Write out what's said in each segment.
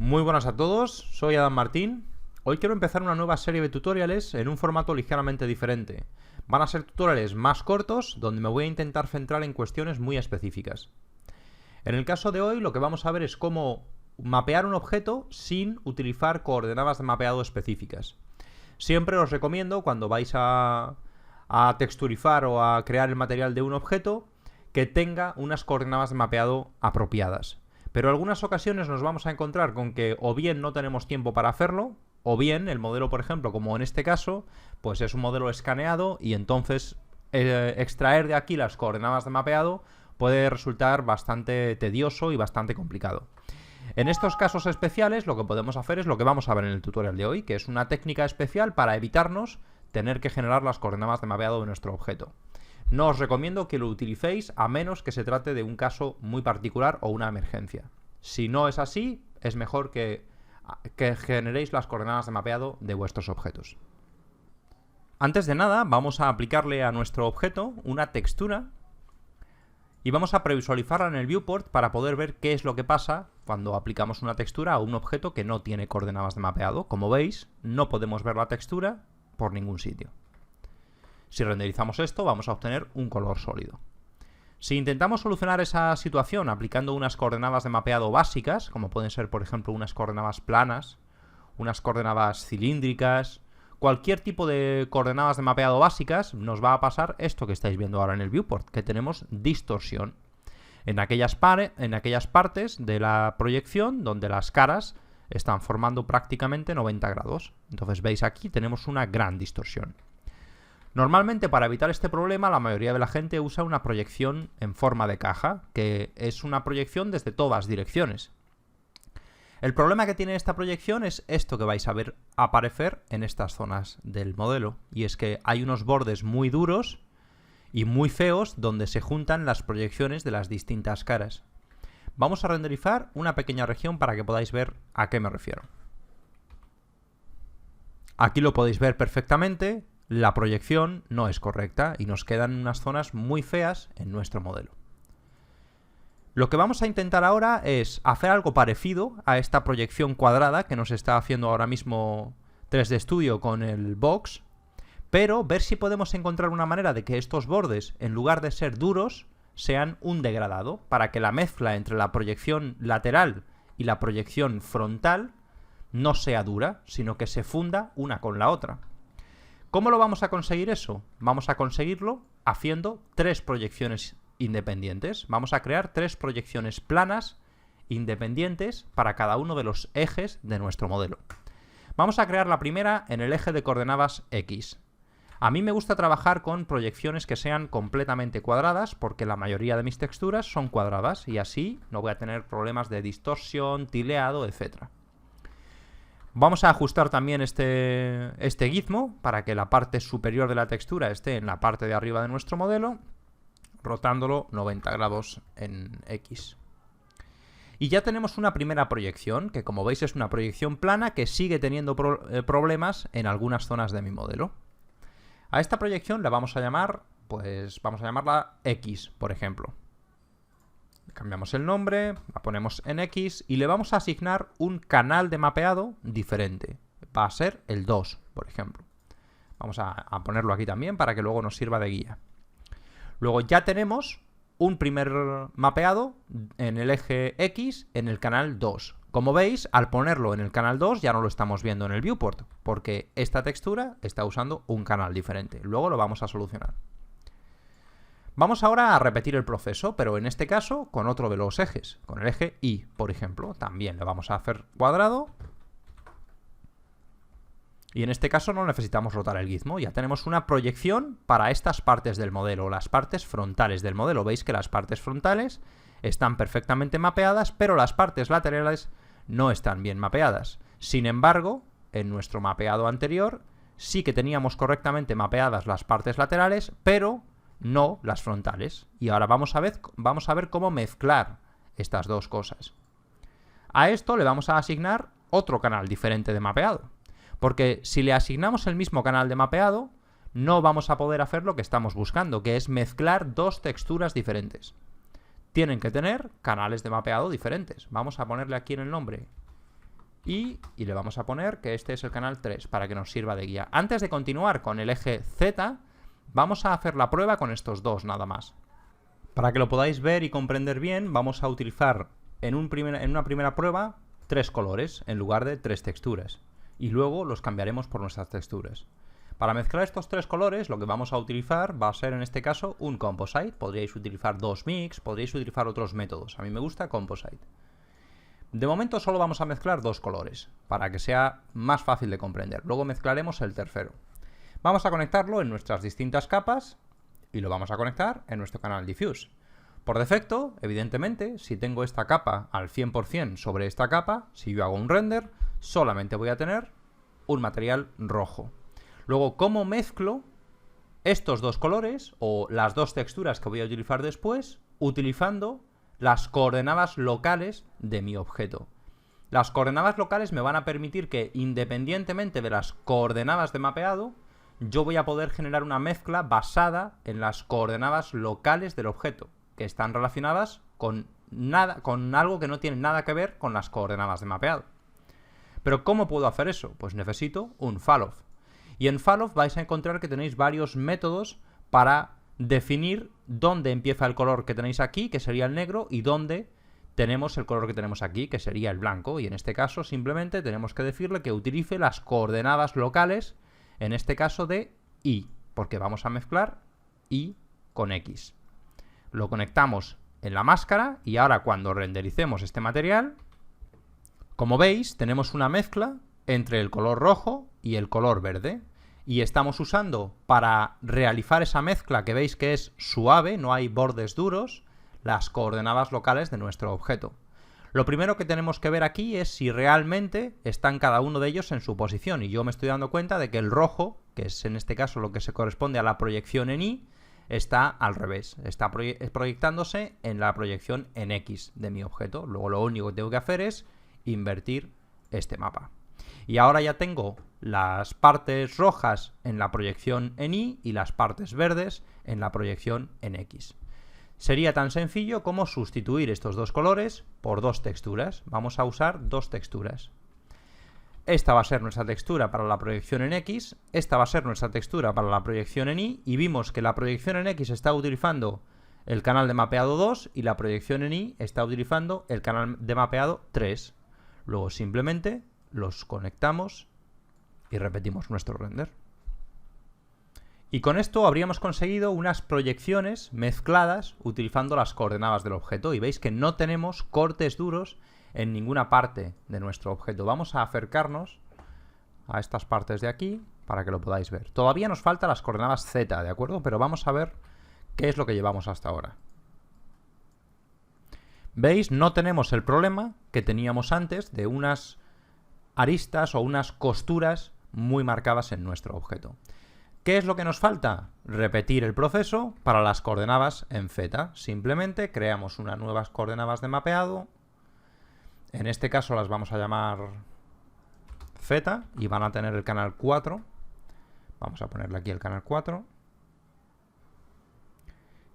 Muy buenas a todos, soy Adam Martín. Hoy quiero empezar una nueva serie de tutoriales en un formato ligeramente diferente. Van a ser tutoriales más cortos, donde me voy a intentar centrar en cuestiones muy específicas. En el caso de hoy, lo que vamos a ver es cómo mapear un objeto sin utilizar coordenadas de mapeado específicas. Siempre os recomiendo, cuando vais a texturizar o a crear el material de un objeto, que tenga unas coordenadas de mapeado apropiadas. Pero en algunas ocasiones nos vamos a encontrar con que o bien no tenemos tiempo para hacerlo, o bien el modelo, por ejemplo, como en este caso, pues es un modelo escaneado y entonces extraer de aquí las coordenadas de mapeado puede resultar bastante tedioso y bastante complicado. En estos casos especiales lo que podemos hacer es lo que vamos a ver en el tutorial de hoy, que es una técnica especial para evitarnos tener que generar las coordenadas de mapeado de nuestro objeto. No os recomiendo que lo utilicéis a menos que se trate de un caso muy particular o una emergencia. Si no es así, es mejor que generéis las coordenadas de mapeado de vuestros objetos. Antes de nada, vamos a aplicarle a nuestro objeto una textura y vamos a previsualizarla en el viewport para poder ver qué es lo que pasa cuando aplicamos una textura a un objeto que no tiene coordenadas de mapeado. Como veis, no podemos ver la textura por ningún sitio. Si renderizamos esto, vamos a obtener un color sólido. Si intentamos solucionar esa situación aplicando unas coordenadas de mapeado básicas, como pueden ser, por ejemplo, unas coordenadas planas, unas coordenadas cilíndricas, cualquier tipo de coordenadas de mapeado básicas, nos va a pasar esto que estáis viendo ahora en el viewport, que tenemos distorsión en aquellas partes de la proyección donde las caras están formando prácticamente 90 grados. Entonces veis aquí tenemos una gran distorsión. Normalmente, para evitar este problema, la mayoría de la gente usa una proyección en forma de caja, que es una proyección desde todas direcciones. El problema que tiene esta proyección es esto que vais a ver aparecer en estas zonas del modelo, y es que hay unos bordes muy duros y muy feos donde se juntan las proyecciones de las distintas caras. Vamos a renderizar una pequeña región para que podáis ver a qué me refiero. Aquí lo podéis ver perfectamente. La proyección no es correcta y nos quedan unas zonas muy feas en nuestro modelo. Lo que vamos a intentar ahora es hacer algo parecido a esta proyección cuadrada que nos está haciendo ahora mismo 3D Studio con el box, pero ver si podemos encontrar una manera de que estos bordes, en lugar de ser duros, sean un degradado, para que la mezcla entre la proyección lateral y la proyección frontal no sea dura, sino que se funda una con la otra. ¿Cómo lo vamos a conseguir eso? Vamos a conseguirlo haciendo tres proyecciones independientes. Vamos a crear tres proyecciones planas independientes para cada uno de los ejes de nuestro modelo. Vamos a crear la primera en el eje de coordenadas X. A mí me gusta trabajar con proyecciones que sean completamente cuadradas porque la mayoría de mis texturas son cuadradas y así no voy a tener problemas de distorsión, tileado, etc. Vamos a ajustar también este gizmo para que la parte superior de la textura esté en la parte de arriba de nuestro modelo, rotándolo 90 grados en X. Y ya tenemos una primera proyección, que como veis es una proyección plana que sigue teniendo problemas en algunas zonas de mi modelo. A esta proyección la vamos a llamar, pues vamos a llamarla X, por ejemplo. Cambiamos el nombre, la ponemos en X y le vamos a asignar un canal de mapeado diferente. Va a ser el 2, por ejemplo. Vamos a ponerlo aquí también para que luego nos sirva de guía. Luego ya tenemos un primer mapeado en el eje X en el canal 2. Como veis, al ponerlo en el canal 2 ya no lo estamos viendo en el viewport, porque esta textura está usando un canal diferente. Luego lo vamos a solucionar. Vamos ahora a repetir el proceso, pero en este caso con otro de los ejes, con el eje Y, por ejemplo. También lo vamos a hacer cuadrado. Y en este caso no necesitamos rotar el gizmo, ya tenemos una proyección para estas partes del modelo, las partes frontales del modelo. Veis que las partes frontales están perfectamente mapeadas, pero las partes laterales no están bien mapeadas. Sin embargo, en nuestro mapeado anterior sí que teníamos correctamente mapeadas las partes laterales, pero no las frontales. Y ahora vamos a ver cómo mezclar estas dos cosas. A esto le vamos a asignar otro canal diferente de mapeado. Porque si le asignamos el mismo canal de mapeado, no vamos a poder hacer lo que estamos buscando, que es mezclar dos texturas diferentes. Tienen que tener canales de mapeado diferentes. Vamos a ponerle aquí en el nombre y le vamos a poner que este es el canal 3 para que nos sirva de guía. Antes de continuar con el eje Z, vamos a hacer la prueba con estos dos nada más. Para que lo podáis ver y comprender bien, vamos a utilizar en una primera prueba 3 colores en lugar de 3 texturas. Y luego los cambiaremos por nuestras texturas. Para mezclar estos 3 colores, lo que vamos a utilizar va a ser en este caso un composite. Podríais utilizar 2mix, podríais utilizar otros métodos. A mí me gusta composite. De momento solo vamos a mezclar 2 colores, para que sea más fácil de comprender. Luego mezclaremos el tercero. Vamos a conectarlo en nuestras distintas capas y lo vamos a conectar en nuestro canal Diffuse. Por defecto, evidentemente, si tengo esta capa al 100% sobre esta capa, si yo hago un render, solamente voy a tener un material rojo. Luego, ¿cómo mezclo estos 2 colores o las 2 texturas que voy a utilizar después? Utilizando las coordenadas locales de mi objeto. Las coordenadas locales me van a permitir que, independientemente de las coordenadas de mapeado, yo voy a poder generar una mezcla basada en las coordenadas locales del objeto, que están relacionadas con algo que no tiene nada que ver con las coordenadas de mapeado. Pero ¿cómo puedo hacer eso? Pues necesito un falloff. Y en falloff vais a encontrar que tenéis varios métodos para definir dónde empieza el color que tenéis aquí, que sería el negro, y dónde tenemos el color que tenemos aquí, que sería el blanco. Y en este caso simplemente tenemos que decirle que utilice las coordenadas locales, en este caso de Y, porque vamos a mezclar Y con X. Lo conectamos en la máscara y ahora cuando rendericemos este material, como veis, tenemos una mezcla entre el color rojo y el color verde. Y estamos usando, para realizar esa mezcla que veis que es suave, no hay bordes duros, las coordenadas locales de nuestro objeto. Lo primero que tenemos que ver aquí es si realmente están cada uno de ellos en su posición. Y yo me estoy dando cuenta de que el rojo, que es en este caso lo que se corresponde a la proyección en Y, está al revés. Está proyectándose en la proyección en X de mi objeto. Luego lo único que tengo que hacer es invertir este mapa. Y ahora ya tengo las partes rojas en la proyección en Y y las partes verdes en la proyección en X. Sería tan sencillo como sustituir estos 2 colores por 2 texturas. Vamos a usar 2 texturas. Esta va a ser nuestra textura para la proyección en X, esta va a ser nuestra textura para la proyección en Y, y vimos que la proyección en X está utilizando el canal de mapeado 2 y la proyección en Y está utilizando el canal de mapeado 3. Luego simplemente los conectamos y repetimos nuestro render. Y con esto habríamos conseguido unas proyecciones mezcladas utilizando las coordenadas del objeto. Y veis que no tenemos cortes duros en ninguna parte de nuestro objeto. Vamos a acercarnos a estas partes de aquí para que lo podáis ver. Todavía nos faltan las coordenadas Z, ¿de acuerdo? Pero vamos a ver qué es lo que llevamos hasta ahora. ¿Veis? No tenemos el problema que teníamos antes de unas aristas o unas costuras muy marcadas en nuestro objeto. ¿Qué es lo que nos falta? Repetir el proceso para las coordenadas en Z. Simplemente creamos unas nuevas coordenadas de mapeado. En este caso las vamos a llamar Z y van a tener el canal 4. Vamos a ponerle aquí el canal 4.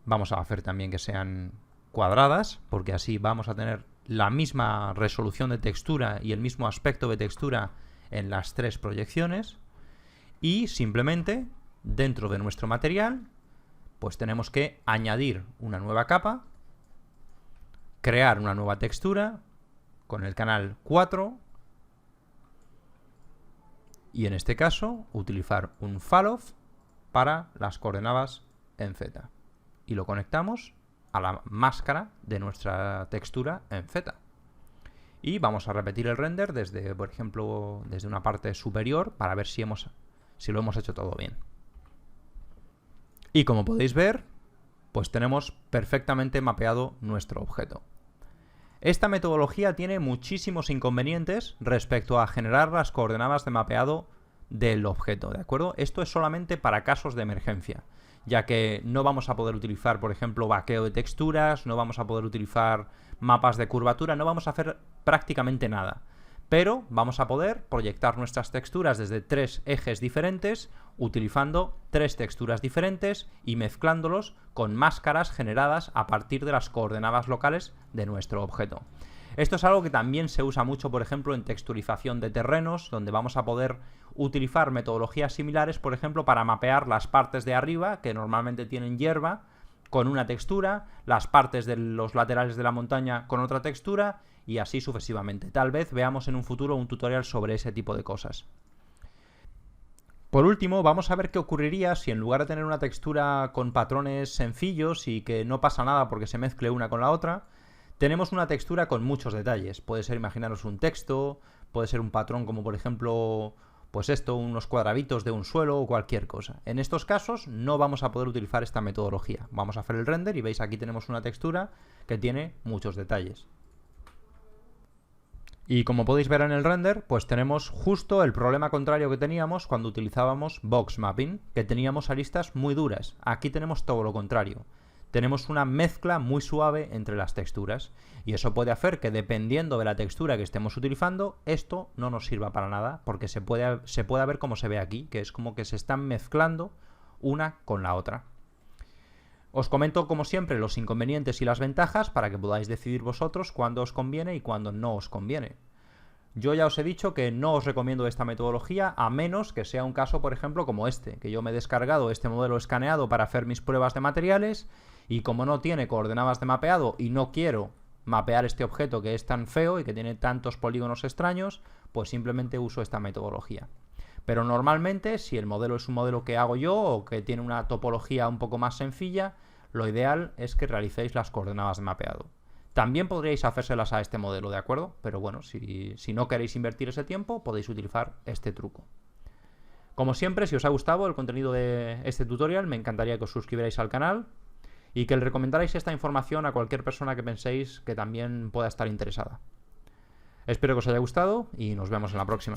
Vamos a hacer también que sean cuadradas, porque así vamos a tener la misma resolución de textura y el mismo aspecto de textura en las 3 proyecciones. Y simplemente, dentro de nuestro material, pues tenemos que añadir una nueva capa, crear una nueva textura con el canal 4 y en este caso utilizar un falloff para las coordenadas en Z. Y lo conectamos a la máscara de nuestra textura en Z. Y vamos a repetir el render desde, por ejemplo, desde una parte superior para ver si lo hemos hecho todo bien. Y como podéis ver, pues tenemos perfectamente mapeado nuestro objeto. Esta metodología tiene muchísimos inconvenientes respecto a generar las coordenadas de mapeado del objeto, ¿de acuerdo? Esto es solamente para casos de emergencia, ya que no vamos a poder utilizar, por ejemplo, vaqueo de texturas, no vamos a poder utilizar mapas de curvatura, no vamos a hacer prácticamente nada. Pero vamos a poder proyectar nuestras texturas desde 3 ejes diferentes, utilizando 3 texturas diferentes y mezclándolos con máscaras generadas a partir de las coordenadas locales de nuestro objeto. Esto es algo que también se usa mucho, por ejemplo, en texturización de terrenos, donde vamos a poder utilizar metodologías similares, por ejemplo, para mapear las partes de arriba, que normalmente tienen hierba, con una textura, las partes de los laterales de la montaña con otra textura, y así sucesivamente. Tal vez veamos en un futuro un tutorial sobre ese tipo de cosas. Por último, vamos a ver qué ocurriría si en lugar de tener una textura con patrones sencillos y que no pasa nada porque se mezcle una con la otra, tenemos una textura con muchos detalles. Puede ser, imaginaros, un texto, puede ser un patrón como por ejemplo, pues esto, unos cuadraditos de un suelo o cualquier cosa. En estos casos no vamos a poder utilizar esta metodología. Vamos a hacer el render y veis aquí tenemos una textura que tiene muchos detalles. Y como podéis ver en el render, pues tenemos justo el problema contrario que teníamos cuando utilizábamos box mapping, que teníamos aristas muy duras. Aquí tenemos todo lo contrario. Tenemos una mezcla muy suave entre las texturas, y eso puede hacer que dependiendo de la textura que estemos utilizando, esto no nos sirva para nada, porque se puede ver como se ve aquí, que es como que se están mezclando una con la otra. Os comento, como siempre, los inconvenientes y las ventajas para que podáis decidir vosotros cuándo os conviene y cuándo no os conviene. Yo ya os he dicho que no os recomiendo esta metodología a menos que sea un caso, por ejemplo, como este, que yo me he descargado este modelo escaneado para hacer mis pruebas de materiales y como no tiene coordenadas de mapeado y no quiero mapear este objeto que es tan feo y que tiene tantos polígonos extraños, pues simplemente uso esta metodología. Pero normalmente, si el modelo es un modelo que hago yo o que tiene una topología un poco más sencilla, lo ideal es que realicéis las coordenadas de mapeado. También podríais hacérselas a este modelo, ¿de acuerdo? Pero bueno, si no queréis invertir ese tiempo, podéis utilizar este truco. Como siempre, si os ha gustado el contenido de este tutorial, me encantaría que os suscribierais al canal y que le recomendarais esta información a cualquier persona que penséis que también pueda estar interesada. Espero que os haya gustado y nos vemos en la próxima.